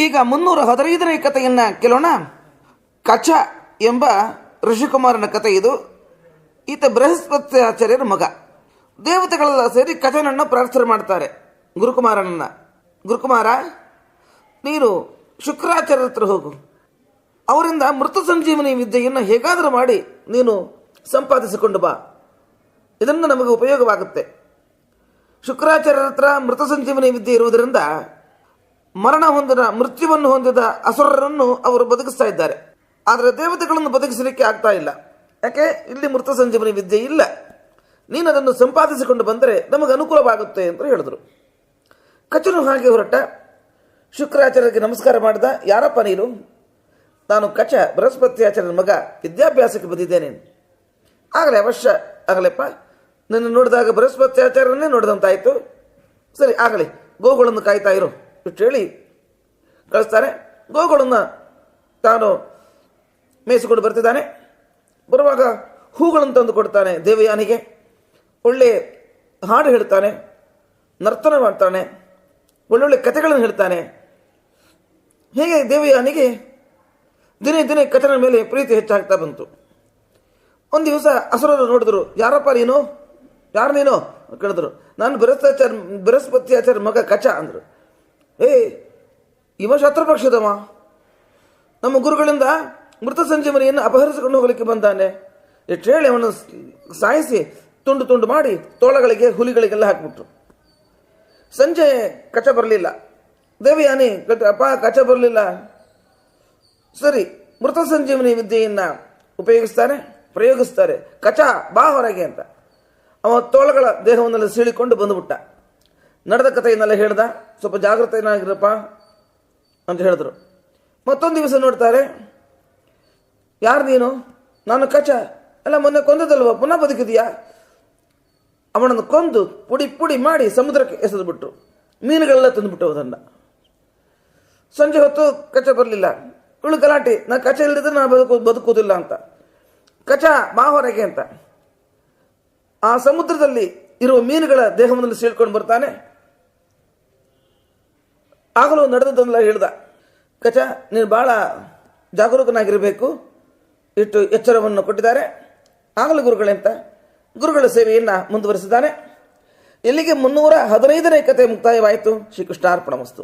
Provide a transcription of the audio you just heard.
ಈಗ 315ನೇ ಕಥೆಯನ್ನು ಕೇಳೋಣ. ಕಚ ಎಂಬ ಋಷಿಕುಮಾರನ ಕಥೆ ಇದು. ಈತ ಬೃಹಸ್ಪತಿ ಆಚಾರ್ಯರ ಮಗ. ದೇವತೆಗಳೆಲ್ಲ ಸೇರಿ ಕಚನನ್ನು ಪ್ರಾರ್ಥನೆ ಮಾಡ್ತಾರೆ. ಗುರುಕುಮಾರನನ್ನು, ಗುರುಕುಮಾರ ನೀನು ಶುಕ್ರಾಚಾರ್ಯರ ಹತ್ರ ಹೋಗು, ಅವರಿಂದ ಮೃತ ಸಂಜೀವನಿ ವಿದ್ಯೆಯನ್ನು ಹೇಗಾದರೂ ಮಾಡಿ ನೀನು ಸಂಪಾದಿಸಿಕೊಂಡು ಬಾ, ಇದನ್ನು ನಮಗೆ ಉಪಯೋಗವಾಗುತ್ತೆ. ಶುಕ್ರಾಚಾರ್ಯರ ಹತ್ರ ಮೃತ ಸಂಜೀವನಿ ವಿದ್ಯೆ ಇರುವುದರಿಂದ ಮೃತ್ಯುವನ್ನು ಹೊಂದಿದ ಅಸುರರನ್ನು ಅವರು ಬದುಕಿಸ್ತಾ ಇದ್ದಾರೆ. ಆದರೆ ದೇವತೆಗಳನ್ನು ಬದುಕಿಸಲಿಕ್ಕೆ ಆಗ್ತಾ ಇಲ್ಲ. ಯಾಕೆ? ಇಲ್ಲಿ ಮೃತ ಸಂಜೀವನಿ ವಿದ್ಯೆ ಇಲ್ಲ. ನೀನು ಅದನ್ನು ಸಂಪಾದಿಸಿಕೊಂಡು ಬಂದರೆ ನಮಗೆ ಅನುಕೂಲವಾಗುತ್ತೆ ಅಂತ ಹೇಳಿದರು. ಕಚನು ಹಾಗೆ ಹೊರಟ. ಶುಕ್ರಾಚಾರ್ಯರಿಗೆ ನಮಸ್ಕಾರ ಮಾಡಿದ. ಯಾರಪ್ಪ ನೀನು? ನಾನು ಕಚ, ಬೃಹಸ್ಪತಿ ಆಚಾರ್ಯನ ಮಗ, ವಿದ್ಯಾಭ್ಯಾಸಕ್ಕೆ ಬಂದಿದ್ದೇನೆ. ಆಗಲೇ ಅವಶ್ಯ ಆಗಲೆಪ್ಪ, ನಿನ್ನ ನೋಡಿದಾಗ ಬೃಹಸ್ಪತಿ ಆಚಾರ್ಯನ್ನೇ ನೋಡಿದಂತಾಯಿತು. ಸರಿ ಆಗಲಿ, ಗೋಗಳನ್ನು ಕಾಯ್ತಾ ಇರು ಇಷ್ಟು ಹೇಳಿ ಕಳಿಸ್ತಾನೆ. ಗೋಗಳನ್ನು ತಾನು ಮೇಯಿಸಿಕೊಂಡು ಬರ್ತಿದ್ದಾನೆ. ಬರುವಾಗ ಹೂಗಳನ್ನು ತಂದು ಕೊಡ್ತಾನೆ ದೇವಯಾನಿಗೆ. ಒಳ್ಳೆ ಹಾಡು ಹೇಳ್ತಾನೆ, ನರ್ತನ ಮಾಡ್ತಾನೆ, ಒಳ್ಳೊಳ್ಳೆ ಕಥೆಗಳನ್ನು ಹೇಳ್ತಾನೆ. ಹೀಗೆ ದೇವಯಾನಿಗೆ ದಿನೇ ದಿನೇ ಕಥನ ಮೇಲೆ ಪ್ರೀತಿ ಹೆಚ್ಚಾಗ್ತಾ ಬಂತು. ಒಂದು ದಿವಸ ಅಸುರರು ನೋಡಿದ್ರು. ಯಾರಪ್ಪ ನೀನು? ಯಾರು ನೀನು ಕೇಳಿದ್ರು. ನಾನು ಬೃಹಸ್ಪತಿ ಆಚಾರ್ಯ ಮಗ ಕಚ ಅಂದರು. ಇವ ಶತ್ರುಪಕ್ಷದವ, ನಮ್ಮ ಗುರುಗಳಿಂದ ಮೃತ ಸಂಜೀವನಿಯನ್ನು ಅಪಹರಿಸಿಕೊಂಡು ಹೋಗಲಿಕ್ಕೆ ಬಂದಾನೆ. ಎಷ್ಟು ಹೇಳಿ ಅವನು ಸಾಯಿಸಿ ತುಂಡು ತುಂಡು ಮಾಡಿ ತೋಳಗಳಿಗೆ ಹುಲಿಗಳಿಗೆಲ್ಲ ಹಾಕಿಬಿಟ್ರು. ಸಂಜೆ ಕಚ ಬರಲಿಲ್ಲ. ದೇವಯಾನಿ ಅಪ್ಪ ಕಚ ಬರಲಿಲ್ಲ. ಸರಿ, ಮೃತ ಸಂಜೀವನಿ ವಿದ್ಯೆಯನ್ನು ಪ್ರಯೋಗಿಸ್ತಾರೆ. ಕಚ ಬಾ ಹೊರಗೆ ಅಂತ. ಅವ ತೋಳಗಳ ದೇಹವನ್ನೆಲ್ಲ ಸೀಳಿಕೊಂಡು ಬಂದುಬಿಟ್ಟ. ನಡೆದ ಕಥೆಯನ್ನೆಲ್ಲ ಹೇಳ್ದ. ಸ್ವಲ್ಪ ಜಾಗೃತೆಯನ್ನಾಗಿರಪ್ಪ ಅಂತ ಹೇಳಿದ್ರು. ಮತ್ತೊಂದು ದಿವಸ ನೋಡ್ತಾರೆ. ಯಾರು ನೀನು? ನಾನು ಕಚ. ಅಲ್ಲ, ಮೊನ್ನೆ ಕೊಂದದಲ್ವ, ಪುನಃ ಬದುಕಿದೆಯಾ? ಅವನನ್ನು ಕೊಂದು ಪುಡಿ ಪುಡಿ ಮಾಡಿ ಸಮುದ್ರಕ್ಕೆ ಎಸೆದುಬಿಟ್ರು. ಮೀನುಗಳೆಲ್ಲ ತಂದುಬಿಟ್ಟು ಅದನ್ನು. ಸಂಜೆ ಹೊತ್ತು ಕಚ ಬರಲಿಲ್ಲ. ಇವಳು ಗಲಾಟೆ, ನಾ ಕಚ ಇಲ್ಲದಿದ್ರೆ ನಾನು ಬದುಕುವುದಿಲ್ಲ ಅಂತ. ಕಚ ಬಾ ಹೊರಗೆ ಅಂತ. ಆ ಸಮುದ್ರದಲ್ಲಿ ಇರುವ ಮೀನುಗಳ ದೇಹವನ್ನು ಸೀಳ್ಕೊಂಡು ಬರ್ತಾನೆ. ಆಗಲೂ ನಡೆದದನ್ನೆಲ್ಲ ಹೇಳ್ದ. ಕಚ, ನೀನು ಭಾಳ ಜಾಗರೂಕನಾಗಿರಬೇಕು, ಇಷ್ಟು ಎಚ್ಚರವನ್ನು ಕೊಟ್ಟಿದ್ದಾರೆ. ಆಗಲೂ ಗುರುಗಳೆಂತ ಗುರುಗಳ ಸೇವೆಯನ್ನು ಮುಂದುವರಿಸಿದ್ದಾನೆ. ಇಲ್ಲಿಗೆ 315ನೇ ಕಥೆ ಮುಕ್ತಾಯವಾಯಿತು. ಶ್ರೀಕೃಷ್ಣಾರ್ಪಣಮಸ್ತು.